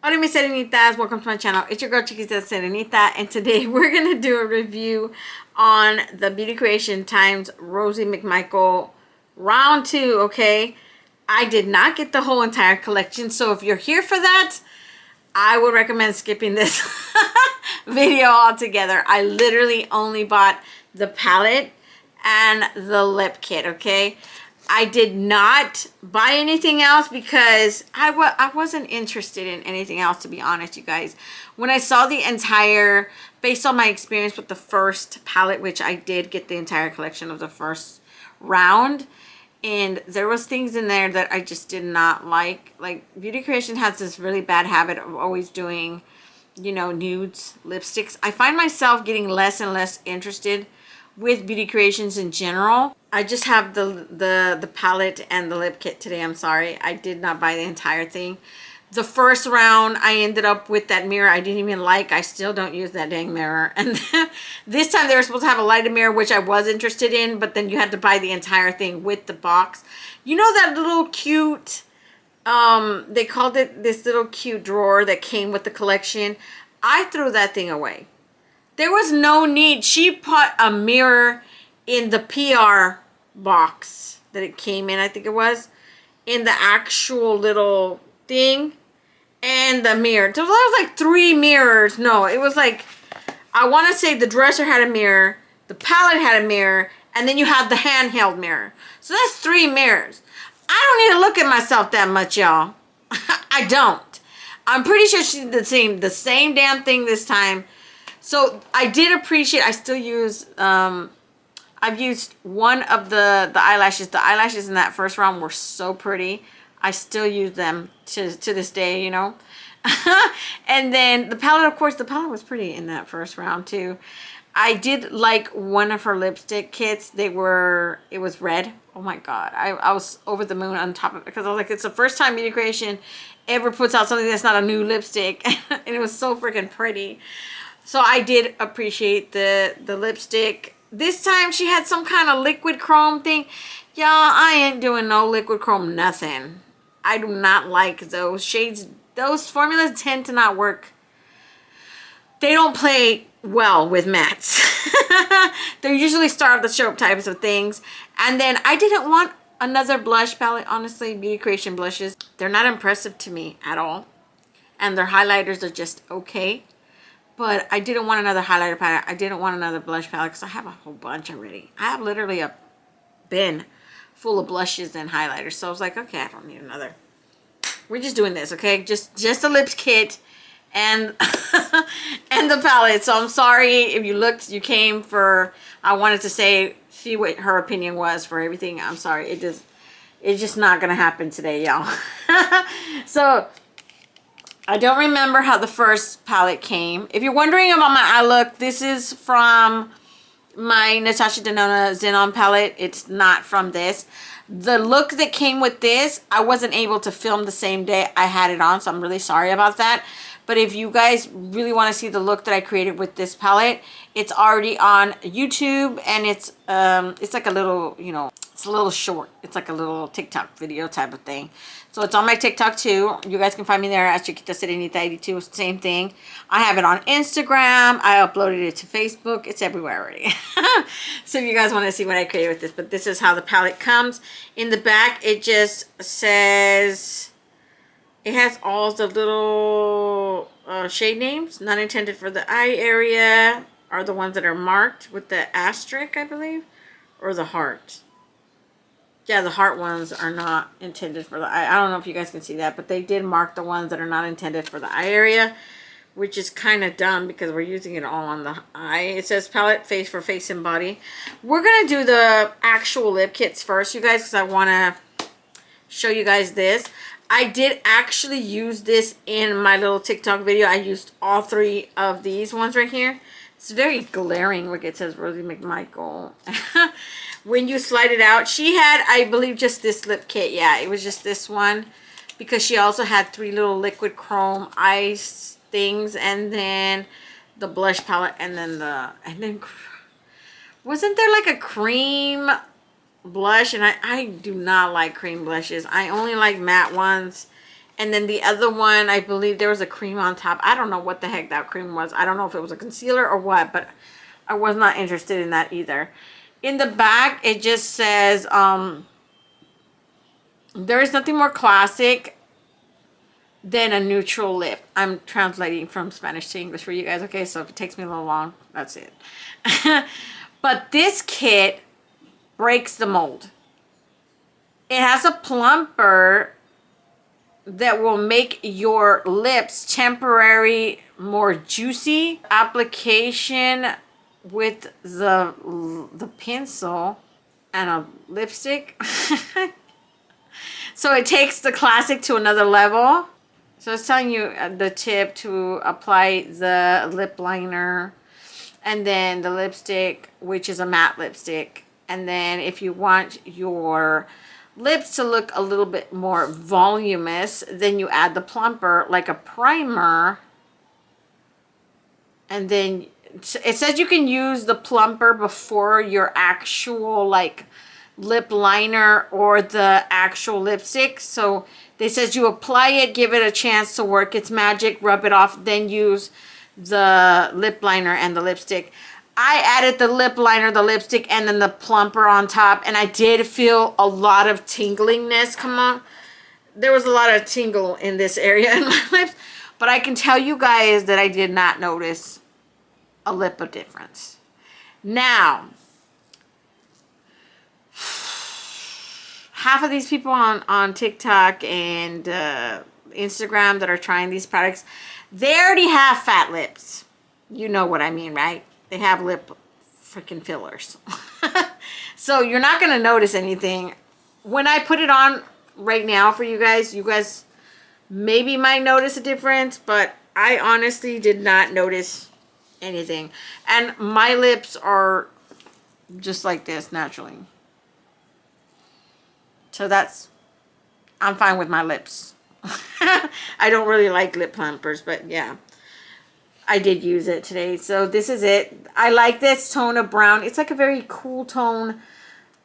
Hola mis serenitas, welcome to my channel. It's your girl Chiquita Serenita, and today we're going to do a review on the Beauty Creation times Rosy McMichael round 2, okay? I did not get the whole entire collection, so if you're here for that, I would recommend skipping this video altogether. I literally only bought the palette and the lip kit, okay? I did not buy anything else because I wasn't interested in anything else, to be honest, you guys. When I saw the entire, based on my experience with the first palette, which I did get the entire collection of the first round, and there was things in there that I just did not like. Like, Beauty Creation has this really bad habit of always doing, you know, nudes, lipsticks. I find myself getting less and less interested with Beauty Creations in general. I just have the palette and the lip kit today. I'm sorry, I did not buy the entire thing. The first round I ended up with that mirror I didn't even like. I still don't use that dang mirror. And this time they were supposed to have a lighted mirror, which I was interested in, but then you had to buy the entire thing with the box. You know that little cute, they called it this little cute drawer that came with the collection? I threw that thing away. There was no need. She put a mirror in the PR box that it came in, I think it was, in the actual little thing, and the mirror. So there was like 3 mirrors. No, it was like, I want to say the dresser had a mirror, the palette had a mirror, and then you had the handheld mirror. So that's 3 mirrors. I don't need to look at myself that much, y'all. I don't. I'm pretty sure she did the same damn thing this time. So I did appreciate, I still use, I've used one of the eyelashes. The eyelashes in that first round were so pretty. I still use them to this day, you know. And then the palette, of course, the palette was pretty in that first round too. I did like one of her lipstick kits. It was red. Oh my God. I was over the moon on top of it because I was like, it's the first time Beauty Creation ever puts out something that's not a new lipstick. And it was so freaking pretty. So I did appreciate the lipstick. This time she had some kind of liquid chrome thing. Y'all, I ain't doing no liquid chrome nothing. I do not like those shades. Those formulas tend to not work. They don't play well with mattes. They're usually star of the show types of things. And then I didn't want another blush palette. Honestly, Beauty Creation blushes, they're not impressive to me at all. And their highlighters are just okay. But I didn't want another highlighter palette. I didn't want another blush palette because I have a whole bunch already. I have literally a bin full of blushes and highlighters. So I was like, okay, I don't need another. We're just doing this, okay? Just the lips kit and and the palette. So I'm sorry if you looked, you came for, I wanted to see what her opinion was for everything. I'm sorry. It's just not going to happen today, y'all. So I don't remember how the first palette came. If you're wondering about my eye look, this is from my Natasha Denona Xenon palette. It's not from this. The look that came with this, I wasn't able to film the same day I had it on, so I'm really sorry about that. But if you guys really want to see the look that I created with this palette, it's already on YouTube, and it's like a little, you know, it's a little short. It's like a little TikTok video type of thing. So it's on my TikTok too. You guys can find me there at Chiquita Serenita 82. Same thing. I have it on Instagram. I uploaded it to Facebook. It's everywhere already. So if you guys want to see what I created with this. But this is how the palette comes. In the back, it just says, it has all the little shade names. Not intended for the eye area are the ones that are marked with the asterisk, I believe. Or the heart. Yeah, the heart ones are not intended for the eye. I don't know if you guys can see that, but they did mark the ones that are not intended for the eye area, which is kind of dumb because we're using it all on the eye. It says palette face for face and body. We're going to do the actual lip kits first, you guys, because I want to show you guys this. I did actually use this in my little TikTok video. I used all 3 of these ones right here. It's very glaring. Look, it says Rosy McMichael. When you slide it out, she had, I believe, just this lip kit. Yeah, it was just this one, because she also had 3 little liquid chrome eyes things, and then the blush palette, and then wasn't there like a cream blush? And I do not like cream blushes. I only like matte ones, And then the other one, I believe there was a cream on top. I don't know what the heck that cream was. I don't know if it was a concealer or what, but I was not interested in that either. In the back, it just says, there is nothing more classic than a neutral lip. I'm translating from Spanish to English for you guys, okay? So if it takes me a little long, that's it. But this kit breaks the mold. It has a plumper that will make your lips temporary more juicy. Application with the pencil and a lipstick. So it takes the classic to another level. So it's telling you the tip to apply the lip liner and then the lipstick, which is a matte lipstick. And then if you want your lips to look a little bit more voluminous, then you add the plumper like a primer. And then it says you can use the plumper before your actual like lip liner or the actual lipstick. So they says you apply it, give it a chance to work its magic, rub it off, then use the lip liner and the lipstick. I added the lip liner, the lipstick, and then the plumper on top, and I did feel a lot of tinglingness. Come on. There was a lot of tingle in this area in my lips, but I can tell you guys that I did not notice a lip of difference. Now, half of these people on TikTok and Instagram that are trying these products, they already have fat lips. You know what I mean, right? They have lip freaking fillers. So you're not going to notice anything. When I put it on right now for you guys maybe might notice a difference, but I honestly did not notice anything. And my lips are just like this naturally. So I'm fine with my lips. I don't really like lip plumpers, but yeah, I did use it today. So this is it. I like this tone of brown. It's like a very cool tone.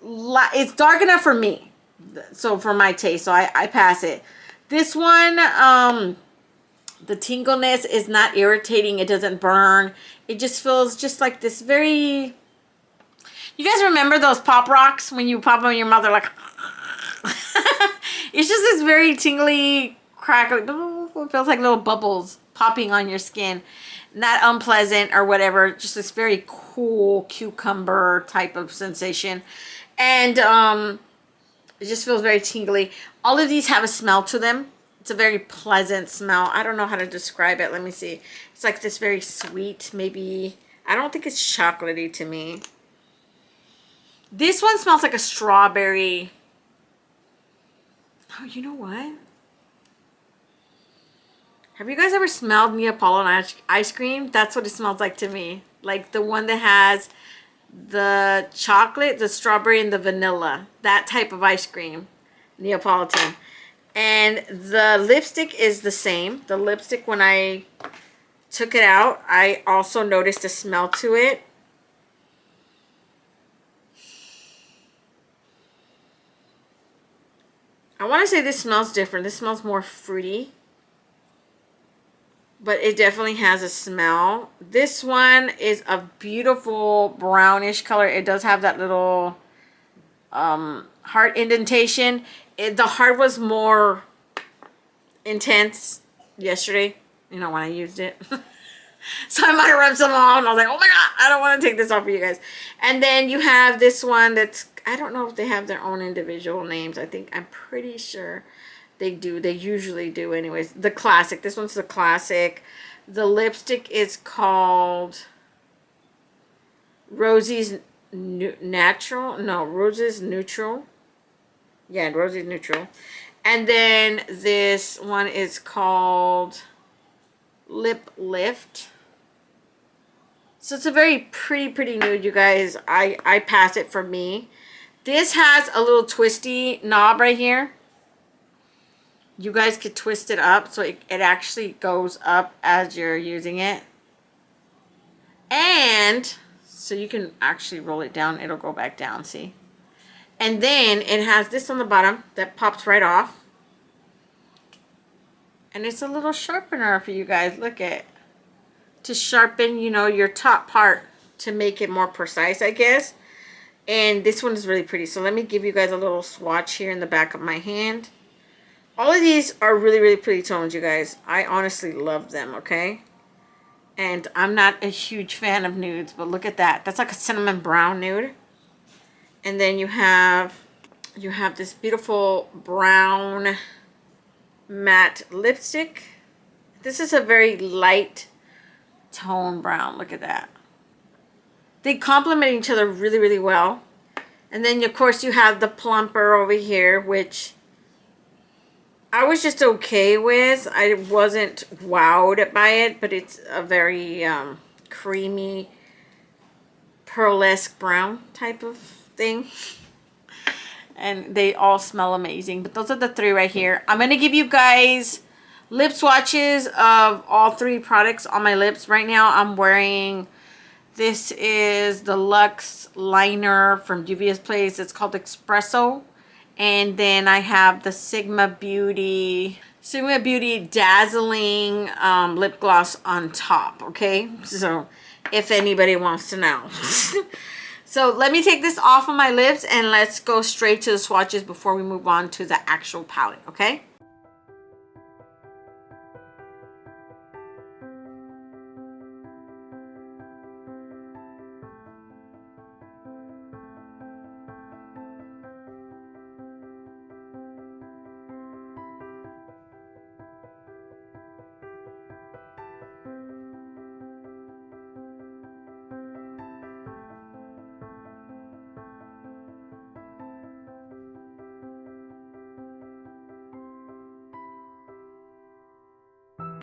It's dark enough for me, so for my taste, so I pass it. This one, the tingleness is not irritating. It doesn't burn. It just feels just like this very... You guys remember those Pop Rocks when you pop them in your mouth? They're like... It's just this very tingly, crackly... It feels like little bubbles popping on your skin. Not unpleasant or whatever. Just this very cool cucumber type of sensation. And it just feels very tingly. All of these have a smell to them. It's a very pleasant smell. I don't know how to describe it. Let me see. It's like this very sweet, maybe... I don't think it's chocolatey to me. This one smells like a strawberry. Oh, you know what? Have you guys ever smelled Neapolitan ice cream? That's what it smells like to me. Like the one that has the chocolate, the strawberry, and the vanilla. That type of ice cream. Neapolitan. And the lipstick is the same. The lipstick, when I took it out, I also noticed a smell to it. I want to say this smells different. This smells more fruity. But it definitely has a smell. This one is a beautiful brownish color. It does have that little heart indentation. The heart was more intense yesterday, you know, when I used it. So I might have rubbed some on. I was like, oh my God, I don't want to take this off for you guys. And then you have this one that's, I don't know if they have their own individual names. I'm pretty sure they do. They usually do anyways. The classic. This one's the classic. The lipstick is called Rosy's Natural. No, Rosy's Neutral. Yeah, Rosy's Neutral. And then this one is called Lip Lift. So it's a very pretty nude, you guys. I pass it for me. This has a little twisty knob right here. You guys could twist it up so it actually goes up as you're using it. And so you can actually roll it down. It'll go back down, see? And then it has this on the bottom that pops right off. And it's a little sharpener for you guys. Look at, to sharpen, you know, your top part to make it more precise, I guess. And this one is really pretty. So let me give you guys a little swatch here in the back of my hand. All of these are really, really pretty tones, you guys. I honestly love them, okay? And I'm not a huge fan of nudes, but look at that. That's like a cinnamon brown nude. And then you have this beautiful brown matte lipstick. This is a very light tone brown. Look at that. They complement each other really, really well. And then, of course, you have the plumper over here, which I was just okay with. I wasn't wowed by it, but it's a very creamy, pearlesque brown type of thing. And they all smell amazing. But those are the three right here. I'm going to give you guys lip swatches of all three products on my lips. Right now, I'm wearing... This is the Luxe liner from Juvia's Place. It's called Espresso. And then I have the Sigma Beauty Dazzling lip gloss on top, okay? So, if anybody wants to know. So, let me take this off of my lips and let's go straight to the swatches before we move on to the actual palette, okay?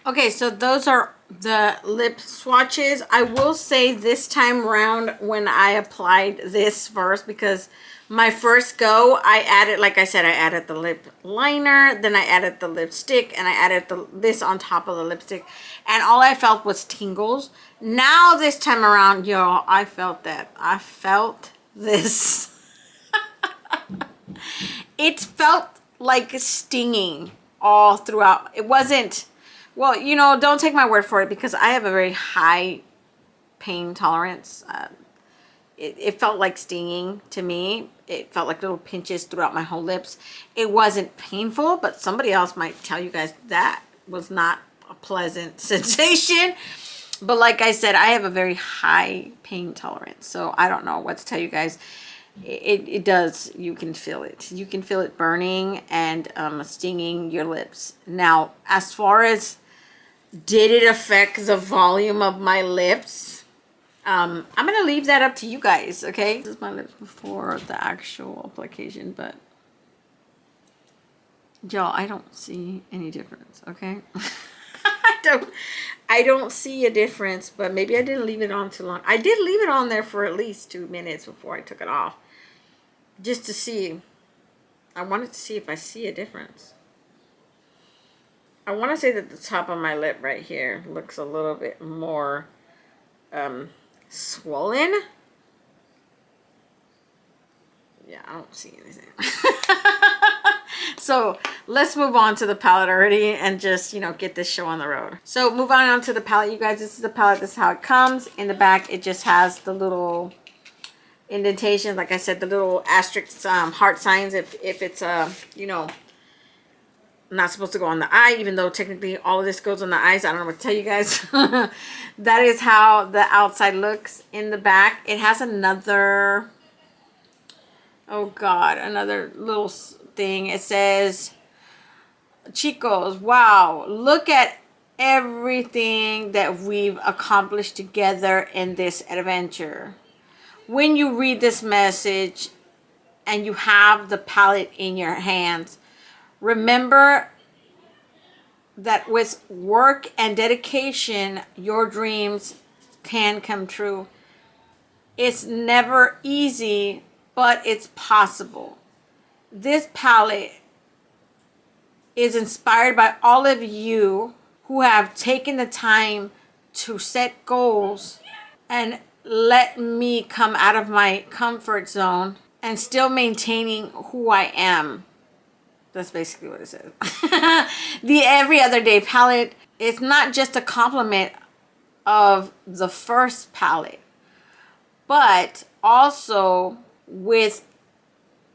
Okay, so those are the lip swatches. I will say this time around when I applied this first, because my first go, I added, like I said, I added the lip liner, then I added the lipstick, and I added this on top of the lipstick. And all I felt was tingles. Now this time around, y'all, I felt that. I felt this. It felt like stinging all throughout. It wasn't... Well, you know, don't take my word for it because I have a very high pain tolerance. It felt like stinging to me. It felt like little pinches throughout my whole lips. It wasn't painful, but somebody else might tell you guys that was not a pleasant sensation. But like I said, I have a very high pain tolerance. So I don't know what to tell you guys. It does. You can feel it. You can feel it burning and stinging your lips. Now, as far as did it affect the volume of my lips, I'm going to leave that up to you guys, okay? This is my lips before the actual application, but y'all, I don't see any difference, okay? I don't see a difference, but maybe I didn't leave it on too long. I did leave it on there for at least 2 minutes before I took it off. Just to see. I wanted to see if I see a difference. I want to say that the top of my lip right here looks a little bit more swollen. Yeah, I don't see anything. So let's move on to the palette already and just, you know, get this show on the road. So move on to the palette, you guys. This is the palette. This is how it comes. In the back, it just has the little indentation. Like I said, the little asterisk heart signs if it's, you know, not supposed to go on the eye, even though technically all of this goes on the eyes. I don't know what to tell you guys. That is how the outside looks. In the back, it has another, oh God, another little thing. It says, Chicos, wow, look at everything that we've accomplished together in this adventure. When you read this message and you have the palette in your hands, remember that with work and dedication, your dreams can come true. It's never easy, but it's possible. This palette is inspired by all of you who have taken the time to set goals and let me come out of my comfort zone and still maintaining who I am. That's basically what it says. The Every Other Day palette is not just a compliment of the first palette, but also with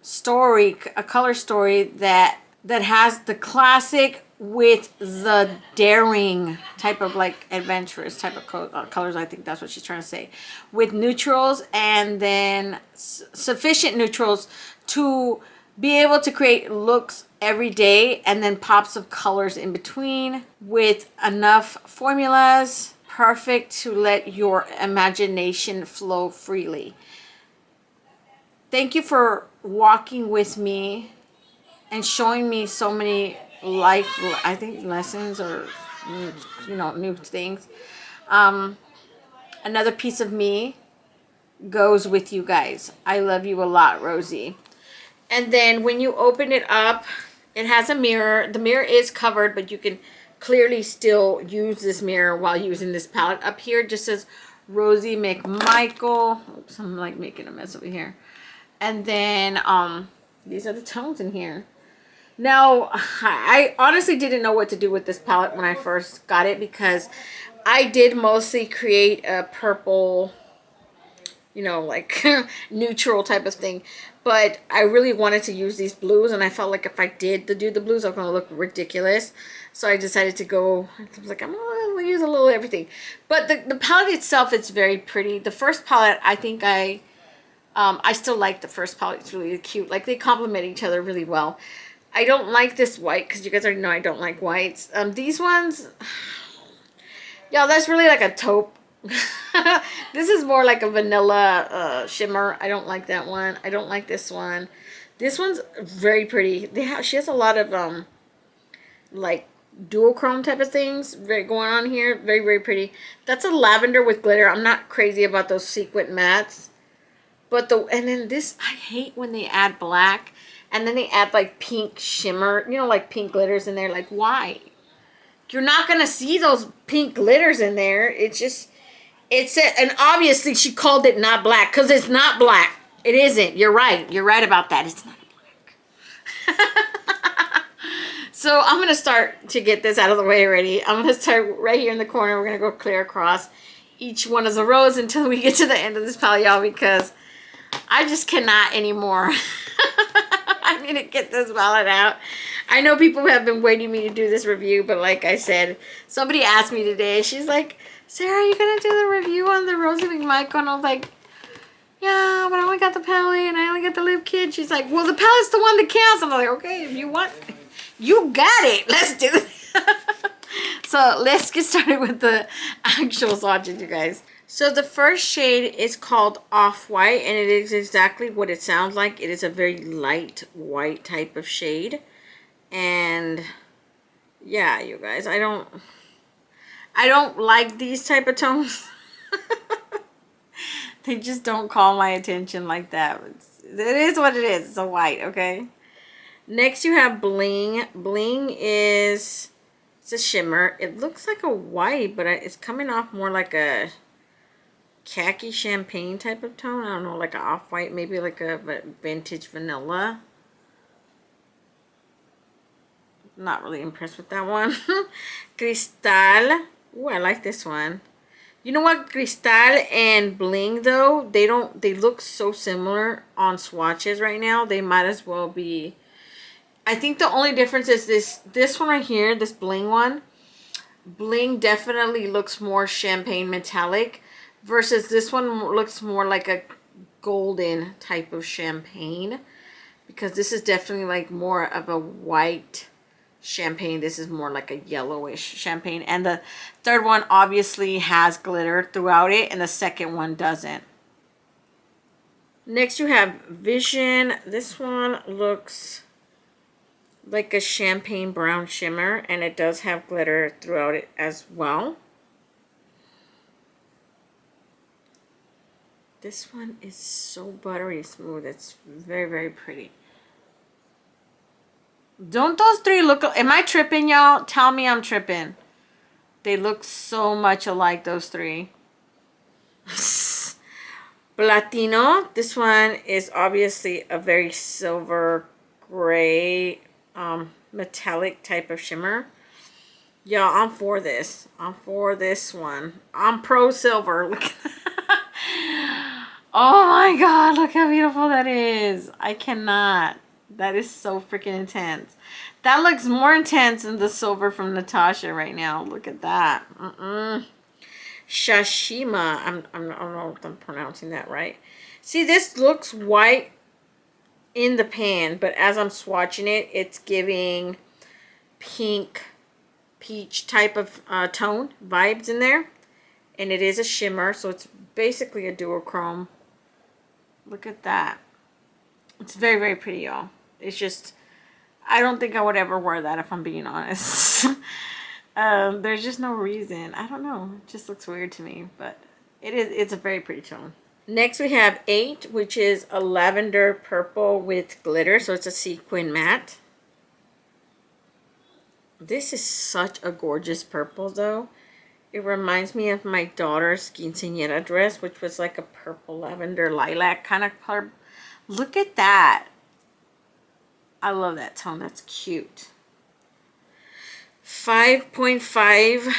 a color story that has the classic with the daring type of like adventurous type of colors. I think that's what she's trying to say, with neutrals, and then sufficient neutrals to be able to create looks every day, and then pops of colors in between, with enough formulas perfect to let your imagination flow freely. Thank you for walking with me and showing me so many life, I think, lessons, or new things. Another piece of me goes with you guys. I love you a lot, Rosie. And then when you open it up, it has a mirror. The mirror is covered, but you can clearly still use this mirror while using this palette. Up here it just says Rosy McMichael. Oops, I'm like making a mess over here. And then these are the tones in here. Now, I honestly didn't know what to do with this palette when I first got it, because I did mostly create a purple, like neutral type of thing. But I really wanted to use these blues, and I felt like if I did do the blues, I was going to look ridiculous. So I decided to go, I was like, I'm going to use a little everything. But the palette itself, it's very pretty. The first palette, I think I still like the first palette. It's really cute. Like, they complement each other really well. I don't like this white, because you guys already know I don't like whites. These ones, y'all, that's really like a taupe. This is more like a vanilla shimmer. I don't like that one. I don't like this one. This one's very pretty. She has a lot of like dual chrome type of things going on here. Very, very pretty. That's a lavender with glitter. I'm not crazy about those sequin mattes. But and then this, I hate when they add black and then they add like pink shimmer, like pink glitters in there. Like, why? You're not going to see those pink glitters in there. And obviously she called it not black, because it's not black. It isn't. You're right. You're right about that. It's not black. So I'm going to start to get this out of the way already. I'm going to start right here in the corner. We're going to go clear across each one of the rows until we get to the end of this palette, y'all, because I just cannot anymore. I need to get this palette out. I know people have been waiting me to do this review, but like I said, somebody asked me today, she's like, Sarah, are you going to do the review on the Rosy McMichael? And I was like, yeah, but I only got the palette and I only got the lip kit. She's like, well, the palette's the one that counts. I'm like, okay, if you want, you got it. Let's do it. So let's get started with the actual swatches, you guys. So the first shade is called Off-White, and it is exactly what it sounds like. It is a very light white type of shade. And yeah, you guys, I don't like these type of tones. They just don't call my attention like that. It is what it is. It's a white, okay? Next you have Bling. Bling is, it's a shimmer. It looks like a white, but it's coming off more like a khaki champagne type of tone. I don't know, like an off-white, maybe like a vintage vanilla. Not really impressed with that one. Cristal. Ooh, I like this one. You know what? Cristal and Bling, though, they look so similar on swatches right now. They might as well be. I think the only difference is this one right here, this Bling one. Bling definitely looks more champagne metallic, versus this one looks more like a golden type of champagne, because this is definitely like more of a white champagne. This is more like a yellowish champagne, and the third one obviously has glitter throughout it, and the second one doesn't. Next you have Vision. This one looks like a champagne brown shimmer, and it does have glitter throughout it as well. This one is so buttery smooth. It's very, very pretty. Don't those three look... Am I tripping, y'all? Tell me I'm tripping. They look so much alike, those three. Platino. This one is obviously a very silver gray metallic type of shimmer. Y'all, I'm for this. I'm for this one. I'm pro silver. Look. Oh my god, look how beautiful that is. I cannot. That is so freaking intense. That looks more intense than the silver from Natasha right now. Look at that. Shashima. I don't know if I'm pronouncing that right. See, this looks white in the pan, but as I'm swatching it, it's giving pink, peach type of tone vibes in there. And it is a shimmer, so it's basically a duochrome. Look at that. It's very, very pretty, y'all. It's just, I don't think I would ever wear that if I'm being honest. There's just no reason. I don't know. It just looks weird to me, but it's a very pretty tone. Next we have 8, which is a lavender purple with glitter. So it's a sequin matte. This is such a gorgeous purple though. It reminds me of my daughter's quinceañera dress, which was like a purple lavender lilac kind of color. Look at that. I love that tone. That's cute. 5.5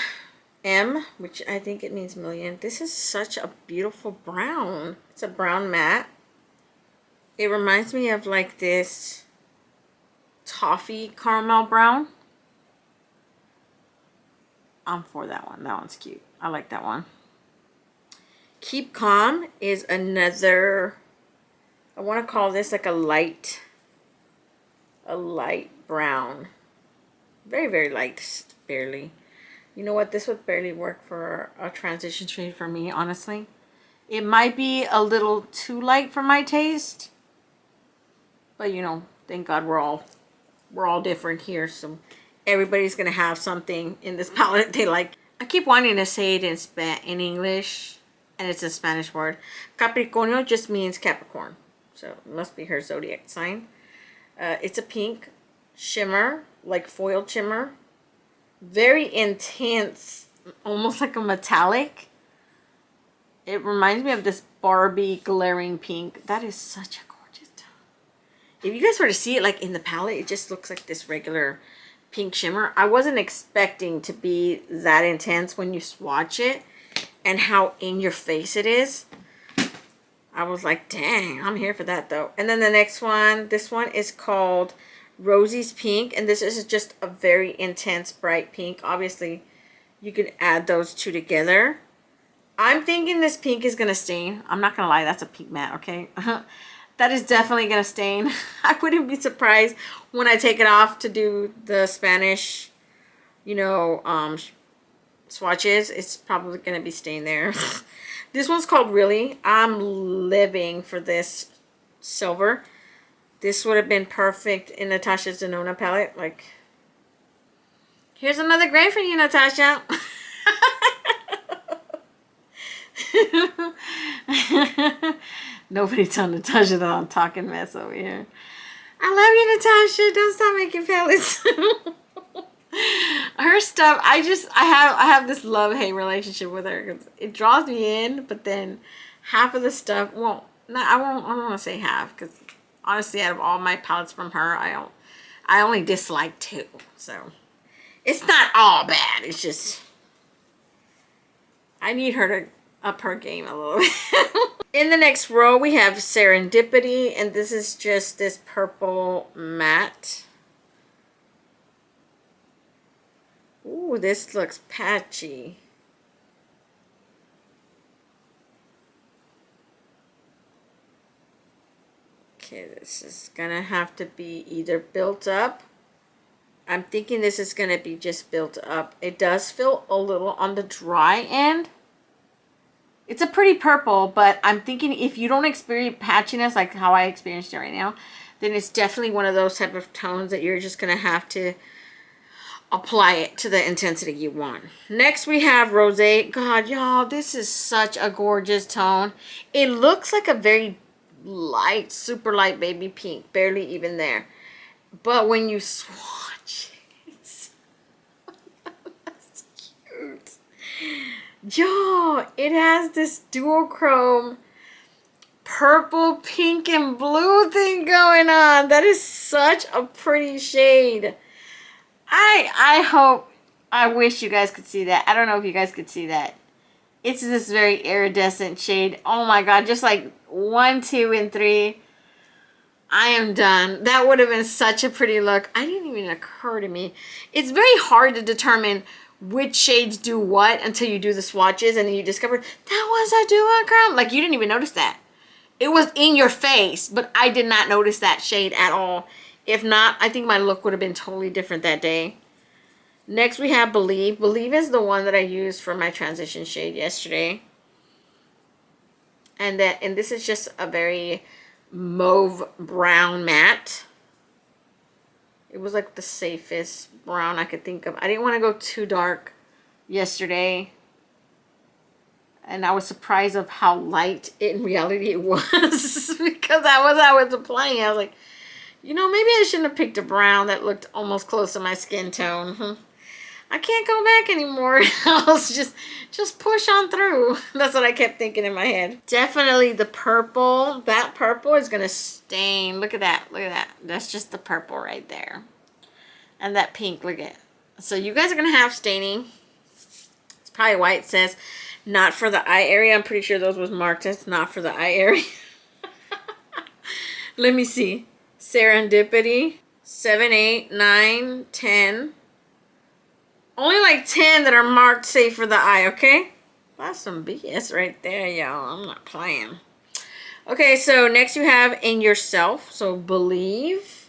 M, which I think it means million. This is such a beautiful brown. It's a brown matte. It reminds me of like this toffee caramel brown. I'm for that one. That one's cute. I like that one. Keep Calm is another, I want to call this like a light brown. Very, very light, barely. You know what? This would barely work for a transition shade for me, honestly. It might be a little too light for my taste. But, you know, thank God we're all different here. So everybody's going to have something in this palette they like. I keep wanting to say it in English, and it's a Spanish word. Capricornio just means Capricorn. So it must be her zodiac sign. It's a pink shimmer, like foiled shimmer. Very intense, almost like a metallic. It reminds me of this Barbie glaring pink. That is such a gorgeous tone. If you guys were to see it like in the palette, it just looks like this regular pink shimmer. I wasn't expecting to be that intense when you swatch it and how in your face it is. I was like, dang, I'm here for that though. And then the next one, this one is called Rosy's Pink, and this is just a very intense bright pink. Obviously you can add those two together. I'm thinking this pink is gonna stain. I'm not gonna lie, that's a pink matte, okay? That is definitely gonna stain. I wouldn't be surprised when I take it off to do the Spanish, you know, swatches. It's probably gonna be stained there. This one's called Really. I'm living for this silver. This would have been perfect in Natasha's Denona palette. Like, here's another gray for you, Natasha. Nobody tell Natasha that I'm talking mess over here. I love you, Natasha. Don't stop making palettes. Her stuff, I have this love-hate relationship with her because it draws me in, but then half of the stuff, well, no, I don't want to say half because honestly, out of all my palettes from her, I only dislike 2. So it's not all bad. It's just I need her to up her game a little bit. In the next row, we have Serendipity, and this is just this purple matte. Ooh, this looks patchy. Okay, this is gonna have to be either built up. I'm thinking this is gonna be just built up. It does feel a little on the dry end. It's a pretty purple, but I'm thinking if you don't experience patchiness like how I experienced it right now, then it's definitely one of those type of tones that you're just gonna have to apply it to the intensity you want. Next we have Rosé. God, y'all, this is such a gorgeous tone. It looks like a very light, super light baby pink, barely even there. But when you swatch it, that's cute. Yo, it has this duochrome purple, pink, and blue thing going on. That is such a pretty shade. I wish you guys could see that. I don't know if you guys could see that. It's this very iridescent shade. Oh my god, just like 1, 2, and 3. I am done. That would have been such a pretty look. I didn't even occur to me. It's very hard to determine which shades do what until you do the swatches and then you discover that was a duochrome. Like you didn't even notice that. It was in your face, but I did not notice that shade at all. If not, I think my look would have been totally different that day. Next we have Believe. Believe is the one that I used for my transition shade yesterday. And this is just a very mauve brown matte. It was like the safest brown I could think of. I didn't want to go too dark yesterday. And I was surprised of how light in reality it was. Because I was applying. I was like, you know, maybe I shouldn't have picked a brown that looked almost close to my skin tone. I can't go back anymore. I'll just push on through. That's what I kept thinking in my head. Definitely the purple. That purple is going to stain. Look at that. Look at that. That's just the purple right there. And that pink. Look at it. So you guys are going to have staining. It's probably why it says not for the eye area. I'm pretty sure those was marked as not for the eye area. Let me see. Serendipity. 7, 8, 9, 10. Only like 10 that are marked safe for the eye, okay? That's some BS right there, y'all. I'm not playing. Okay, so next you have In Yourself. So Believe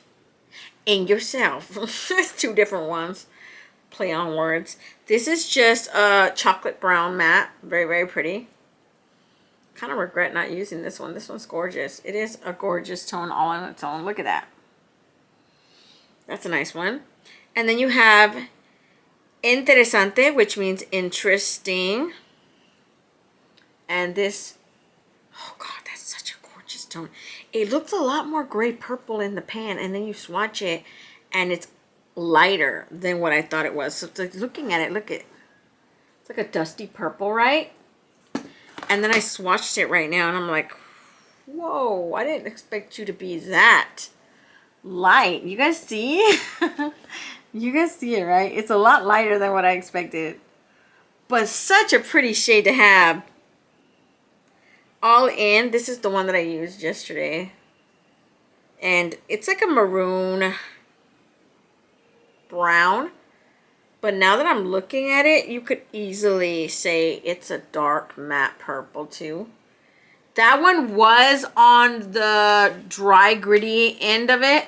in Yourself. It's 2 different ones. Play on words. This is just a chocolate brown matte. Very, very pretty. Kind of regret not using this one. This one's gorgeous. It is a gorgeous tone all on its own. Look at that. That's a nice one. And then you have Interesante, which means interesting. And this, oh god, that's such a gorgeous tone. It looks a lot more gray purple in the pan, and then you swatch it and it's lighter than what I thought it was. So it's like looking at it, look at, it's like a dusty purple, right? And then I swatched it right now and I'm like, whoa, I didn't expect you to be that light. You guys see? You guys see it, right? It's a lot lighter than what I expected. But such a pretty shade to have. All in. This is the one that I used yesterday. And it's like a maroon brown. But now that I'm looking at it, you could easily say it's a dark matte purple too. That one was on the dry gritty end of it.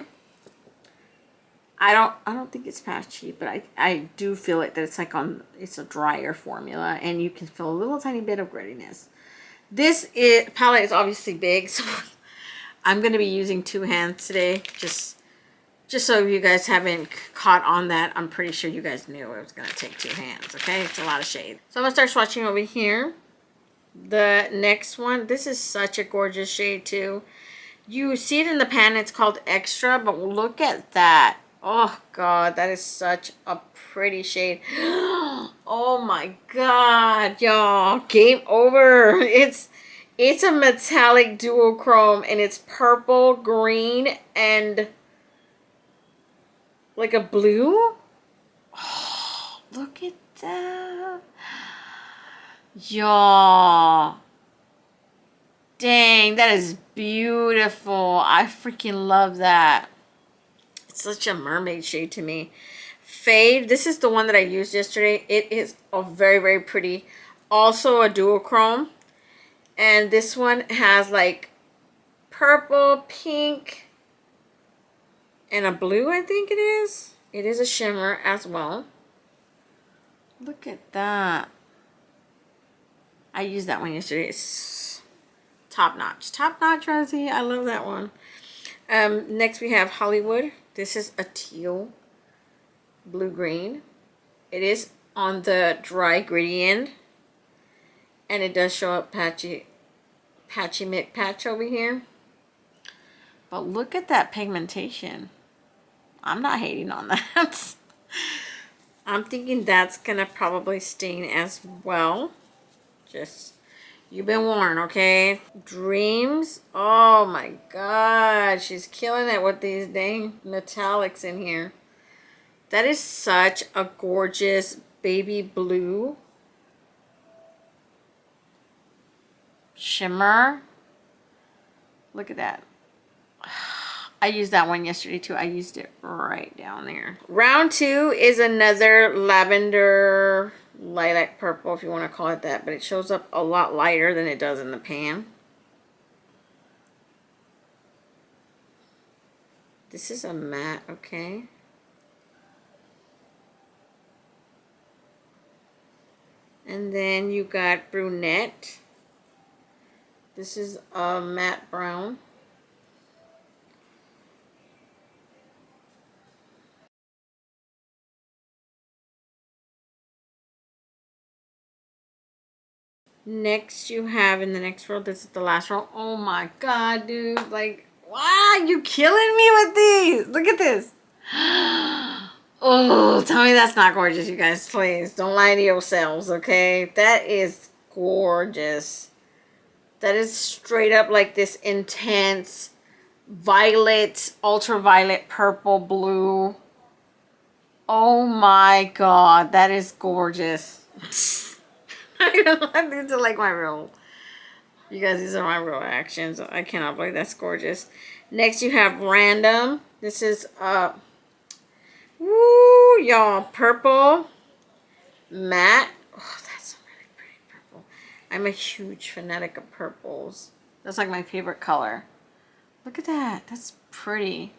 I don't think it's patchy, but I do feel it that it's like it's a drier formula and you can feel a little tiny bit of grittiness. This palette is obviously big, so I'm going to be using 2 hands today. Just so you guys haven't caught on that. I'm pretty sure you guys knew it was going to take 2 hands, okay? It's a lot of shade. So I'm going to start swatching over here. The next one, this is such a gorgeous shade too. You see it in the pan, it's called Extra, but look at that. Oh god, that is such a pretty shade. Oh my god, y'all. Game over. It's a metallic duochrome and it's purple, green, and like a blue. Oh, look at that. Y'all. Dang, that is beautiful. I freaking love that. It's such a mermaid shade to me. Fade, this is the one that I used yesterday. It is a very, very pretty. Also a duochrome. And this one has like purple, pink, and a blue, I think it is. It is a shimmer as well. Look at that. I used that one yesterday. It's top notch. Top notch, Rosy. I love that one. Next we have Hollywood. This is a teal blue-green. It is on the dry gritty end. And it does show up patchy mid patch over here. But look at that pigmentation. I'm not hating on that. I'm thinking that's going to probably stain as well. Just, You've been warned, okay? Dreams. Oh my god. She's killing it with these dang metallics in here. That is such a gorgeous baby blue shimmer. Look at that. I used that one yesterday too. I used it right down there. Round 2 is another lavender lilac purple, if you want to call it that, but it shows up a lot lighter than it does in the pan. This is a matte, okay. And then you got brunette. This is a matte brown. Next you have in the next row, this is the last row. Oh my god, dude. Like, wow, you killing me with these. Look at this. Oh, tell me that's not gorgeous, you guys. Please, don't lie to yourselves, okay? That is gorgeous. That is straight up like this intense violet, ultraviolet, purple, blue. Oh my god, that is gorgeous. These are like my real, you guys, these are my real actions. I cannot believe that's gorgeous. Next you have random. This is woo, y'all, purple matte. Oh, that's a really pretty purple. I'm a huge fanatic of purples. That's like my favorite color. Look at that. That's pretty.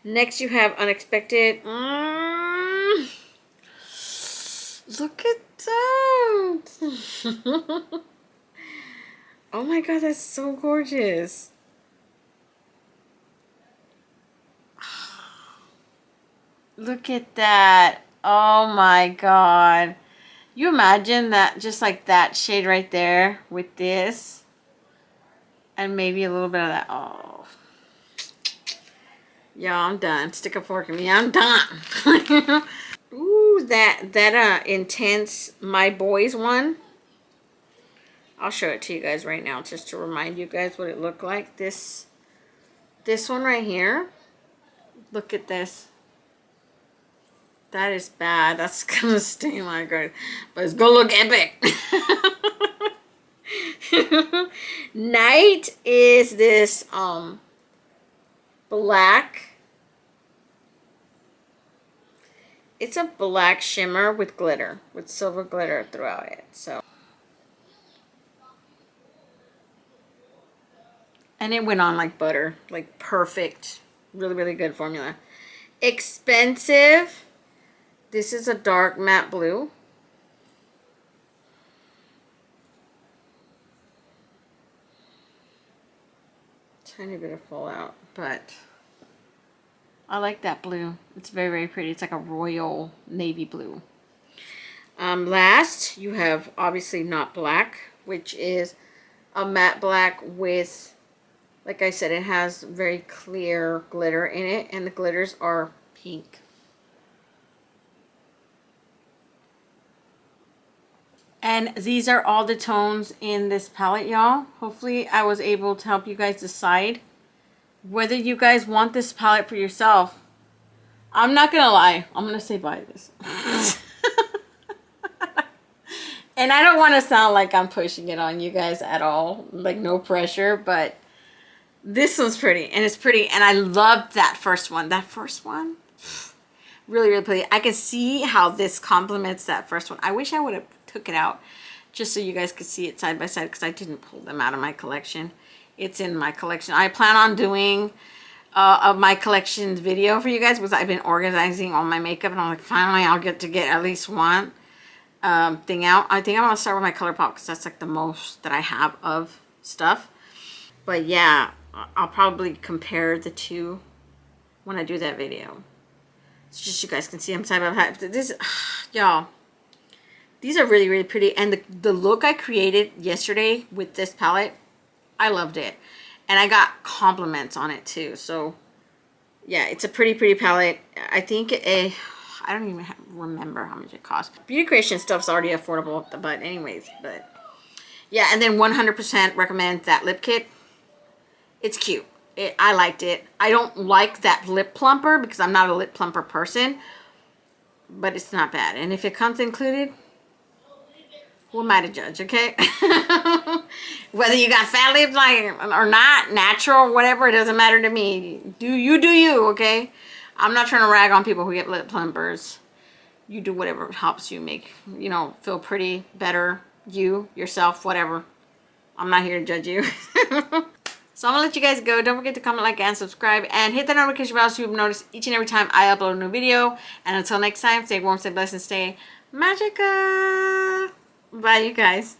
Next you have unexpected. Look at that. Oh my god, that's so gorgeous. Look at that. Oh my god. You imagine that, just like that shade right there with this. And maybe a little bit of that. Oh. Yeah, I'm done. Stick a fork in me. I'm done. Ooh, that intense My Boys one. I'll show it to you guys right now just to remind you guys what it looked like. This one right here. Look at this. That is bad. That's gonna stain my card. But it's gonna look epic. Night is this black. It's a black shimmer with glitter, with silver glitter throughout it. So, and it went on like butter, like perfect. Really, really good formula. Expensive. This is a dark matte blue. Tiny bit of fallout, but I like that blue. It's very, very pretty. It's like a royal navy blue. Last, you have obviously not black, which is a matte black with, like I said, it has very clear glitter in it, and the glitters are pink. And these are all the tones in this palette, y'all. Hopefully I was able to help you guys decide whether you guys want this palette for yourself. I'm not gonna lie, I'm gonna say buy this. And I don't want to sound like I'm pushing it on you guys at all, like no pressure, but this one's pretty, and it's pretty, and I loved that first one. That first one, really, really pretty. I can see how this complements that first one. I wish I would have took it out just so you guys could see it side by side, because I didn't pull them out of my collection. It's in my collection. I plan on doing my collections video for you guys, because I've been organizing all my makeup, and I'm like, finally I'll get at least one thing out. I think I'm gonna start with my ColourPop, because that's like the most that I have of stuff. But yeah, I'll probably compare the two when I do that video. So just you guys can see them side by side. This, y'all, these are really, really pretty. And the look I created yesterday with this palette, I loved it. And I got compliments on it too. So yeah, it's a pretty, pretty palette. I think I don't even remember how much it cost. Beauty Creation stuff's already affordable, but anyways, but Yeah, and then 100% recommend that lip kit. It's cute. I liked it. I don't like that lip plumper because I'm not a lip plumper person, but it's not bad. And if it comes included, who am I to judge, okay? Whether you got fat lips like or not, natural, whatever, it doesn't matter to me. Do you, okay? I'm not trying to rag on people who get lip plumpers. You do whatever helps you make, you know, feel pretty, better, yourself, whatever. I'm not here to judge you. So I'm gonna let you guys go. Don't forget to comment, like, and subscribe, and hit the notification bell so you'll notice each and every time I upload a new video. And until next time, stay warm, stay blessed, and stay magical. Bye, you guys.